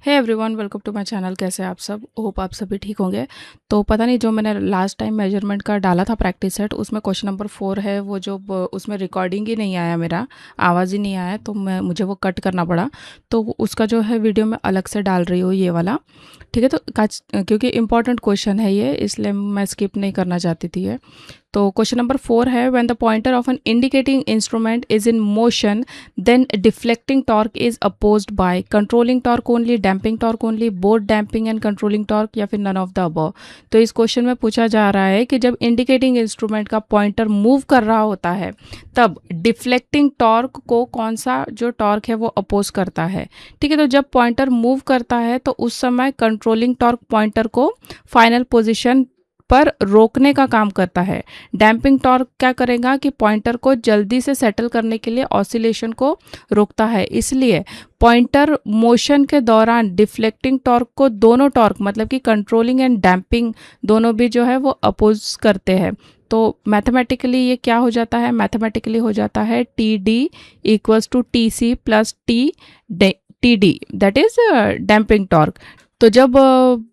Hey everyone, welcome to my channel. कैसे हैं आप सब? होप आप सभी ठीक होंगे। तो पता नहीं, जो मैंने लास्ट टाइम मेजरमेंट का डाला था प्रैक्टिस सेट, उसमें क्वेश्चन नंबर 4 है वो, जो उसमें रिकॉर्डिंग ही नहीं आया, मेरा आवाज़ ही नहीं आया, तो मुझे वो कट करना पड़ा। तो उसका जो है वीडियो मैं अलग से डाल रही हूँ, ये वाला। ठीक है, तो क्योंकि इंपॉर्टेंट क्वेश्चन है ये, इसलिए मैं स्किप नहीं करना चाहती थी ये। तो क्वेश्चन नंबर 4 है, when the pointer of an indicating instrument is in motion, then deflecting torque is opposed by controlling torque only, damping torque only, both damping and controlling torque, या फिर नन ऑफ द अबव। तो इस question में पूछा जा रहा है कि जब इंडिकेटिंग इंस्ट्रूमेंट का पॉइंटर मूव कर रहा होता है, तब डिफ्लेक्टिंग टॉर्क को कौन सा जो टॉर्क है वो अपोज करता है। ठीक है, तो जब पॉइंटर मूव करता है तो उस समय कंट्रोलिंग टॉर्क पॉइंटर को फाइनल पोजीशन पर रोकने का काम करता है। डैम्पिंग टॉर्क क्या करेगा कि पॉइंटर को जल्दी से सेटल करने के लिए ऑसिलेशन को रोकता है। इसलिए पॉइंटर मोशन के दौरान डिफ्लेक्टिंग टॉर्क को दोनों टॉर्क, मतलब कि कंट्रोलिंग एंड डैम्पिंग, दोनों भी जो है वो अपोज करते हैं। तो मैथमेटिकली ये क्या हो जाता है? मैथमेटिकली हो जाता है T D equals to T C plus T D, that is damping torque. तो जब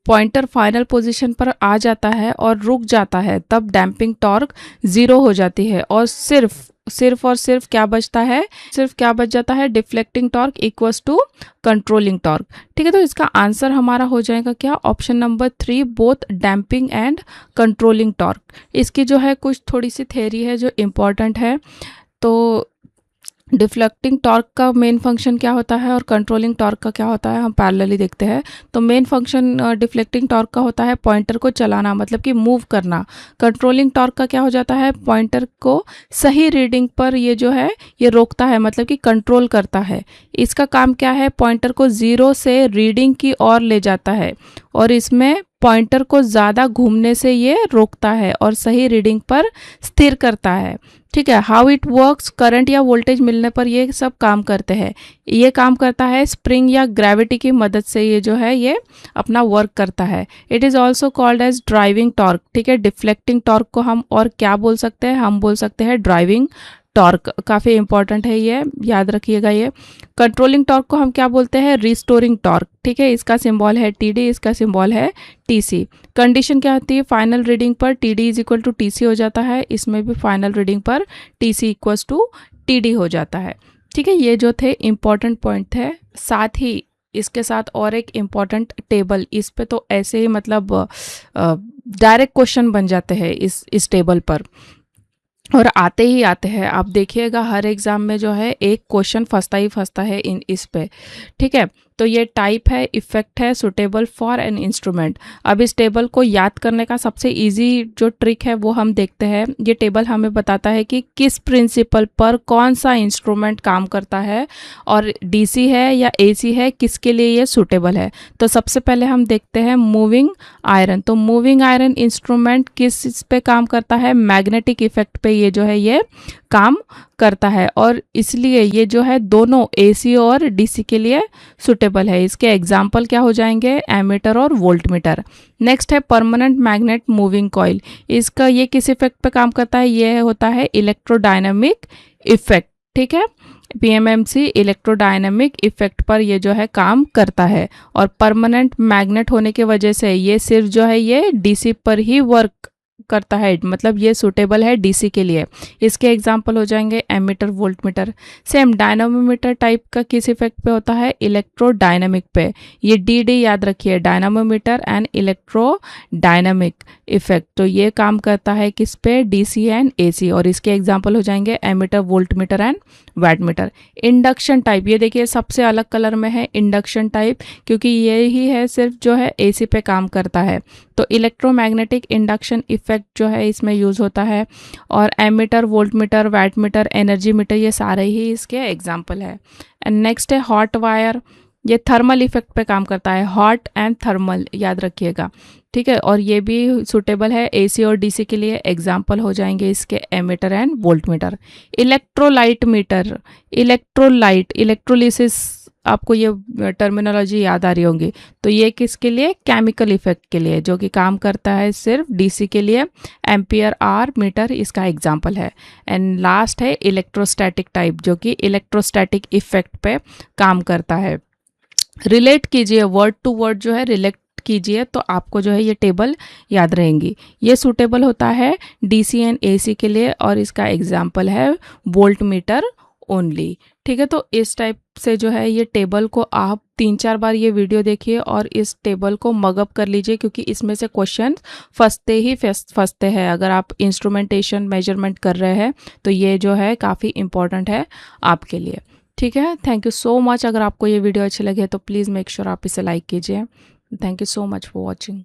पॉइंटर फाइनल पोजीशन पर आ जाता है और रुक जाता है, तब डैम्पिंग टॉर्क 0 हो जाती है और सिर्फ क्या बचता है? सिर्फ क्या बच जाता है? Deflecting torque equals to controlling torque. ठीक है, तो इसका आंसर हमारा हो जाएगा क्या? Option number 3, both damping and controlling torque. इसकी जो है कुछ थोड़ी सी थ्योरी है जो इम्पॉर्टेंट है। तो डिफ्लेक्टिंग टॉर्क का मेन फंक्शन क्या होता है और कंट्रोलिंग टॉर्क का क्या होता है, हम पैरेलली देखते हैं। तो मेन फंक्शन डिफ्लेक्टिंग टॉर्क का होता है पॉइंटर को चलाना, मतलब कि मूव करना। कंट्रोलिंग टॉर्क का क्या हो जाता है? पॉइंटर को सही रीडिंग पर ये जो है ये रोकता है, मतलब कि कंट्रोल करता है। इसका काम क्या है? पॉइंटर को 0 से रीडिंग की ओर ले जाता है और इसमें पॉइंटर को ज़्यादा घूमने से ये रोकता है और सही रीडिंग पर स्थिर करता है। ठीक है, हाउ इट वर्क्स, करंट या वोल्टेज मिलने पर ये सब काम करते हैं। ये काम करता है स्प्रिंग या ग्रेविटी की मदद से, ये जो है ये अपना वर्क करता है। It is also called as driving torque. ठीक है, डिफ्लेक्टिंग टॉर्क को हम और क्या बोल सकते हैं? हम बोल सकते हैं ड्राइविंग टॉर्क। काफ़ी इंपॉर्टेंट है ये, याद रखिएगा ये। कंट्रोलिंग टॉर्क को हम क्या बोलते हैं? Restoring torque. ठीक है, इसका सिंबल है टी डी, इसका सिंबल है टी सी। कंडीशन क्या होती है? फाइनल रीडिंग पर T D is equal to T C हो जाता है। इसमें भी फाइनल रीडिंग पर T C equals to T D हो जाता है। ठीक है, ये जो थे इम्पॉर्टेंट पॉइंट थे। साथ ही इसके साथ और एक इम्पॉर्टेंट टेबल, इस पे तो ऐसे ही मतलब डायरेक्ट क्वेश्चन बन जाते हैं इस टेबल पर, और आते ही आते हैं। आप देखिएगा हर एग्जाम में जो है एक क्वेश्चन फंसता ही फंसता है इस पे। ठीक है, तो ये टाइप है, इफेक्ट है, सुटेबल फॉर एन इंस्ट्रूमेंट। अब इस टेबल को याद करने का सबसे इजी जो ट्रिक है वो हम देखते हैं। ये टेबल हमें बताता है कि किस प्रिंसिपल पर कौन सा इंस्ट्रूमेंट काम करता है, और डीसी है या एसी है, किसके लिए ये सुटेबल है। तो सबसे पहले हम देखते हैं मूविंग आयरन। तो मूविंग आयरन इंस्ट्रूमेंट किस पे काम करता है? मैग्नेटिक इफेक्ट पे ये जो है ये काम करता है, और इसलिए ये जो है दोनों एसी और डीसी के लिए सुटेबल है। इसके एग्जाम्पल क्या हो जाएंगे? एमीटर और वोल्टमीटर। नेक्स्ट है परमानेंट मैग्नेट मूविंग कॉइल। इसका ये किस इफेक्ट पे काम करता है? ये होता है इलेक्ट्रोडायनामिक इफेक्ट। ठीक है, पीएमएमसी इलेक्ट्रोडायनामिक इफेक्ट पर ये जो है काम करता है, और परमानेंट मैग्नेट होने की वजह से ये सिर्फ जो है ये डीसी पर ही वर्क करता है, मतलब ये सूटेबल है डीसी के लिए। इसके एग्जांपल हो जाएंगे ammeter, voltmeter. Same dynamometer type का किस इफेक्ट पे होता है? इलेक्ट्रोडायनामिक पे। ये डी याद रखिए, डायनामोमीटर एंड इलेक्ट्रोडायनामिक इफेक्ट। तो ये काम करता है किस पे? डीसी एंड एसी, और इसके एग्जांपल हो जाएंगे ammeter, voltmeter and wattmeter. Induction type, ये देखिए सबसे अलग कलर में है इंडक्शन टाइप, क्योंकि ये ही है सिर्फ जो है एसी पे काम करता है। तो इलेक्ट्रोमैग्नेटिक इंडक्शन इफेक्ट जो है इसमें यूज़ होता है, और ammeter, voltmeter, wattmeter, energy meter, ये सारे ही इसके एग्जाम्पल है। एंड नेक्स्ट है हॉट वायर। ये थर्मल इफेक्ट पे काम करता है, हॉट एंड थर्मल, याद रखिएगा। ठीक है, और ये भी सुटेबल है एसी और डीसी के लिए। एग्जाम्पल हो जाएंगे इसके ammeter and voltmeter. Electrolyte meter, electrolyte, electrolysis, आपको ये टर्मिनोलॉजी याद आ रही होंगी। तो ये किसके लिए? केमिकल इफेक्ट के लिए, जो कि काम करता है सिर्फ डीसी के लिए। एम्पियर आर मीटर इसका एग्जाम्पल है। एंड लास्ट है इलेक्ट्रोस्टैटिक टाइप, जो कि इलेक्ट्रोस्टैटिक इफेक्ट पे काम करता है। रिलेट कीजिए, वर्ड टू वर्ड जो है रिलेट कीजिए, तो आपको जो है ये टेबल याद रहेंगी। ये सूटेबल होता है डीसी एंड एसी के लिए, और इसका एग्जाम्पल है वोल्ट मीटर ओनली। ठीक है, तो इस टाइप से जो है ये टेबल को आप 3-4 बार ये वीडियो देखिए और इस टेबल को मगअप कर लीजिए, क्योंकि इसमें से क्वेश्चन फंसते हैं। अगर आप इंस्ट्रूमेंटेशन मेजरमेंट कर रहे हैं तो ये जो है काफ़ी इंपॉर्टेंट है आपके लिए। ठीक है, थैंक यू सो मच। अगर आपको ये वीडियो अच्छे लगे तो प्लीज़ मेक श्योर आप इसे लाइक कीजिए। Thank you so much for watching.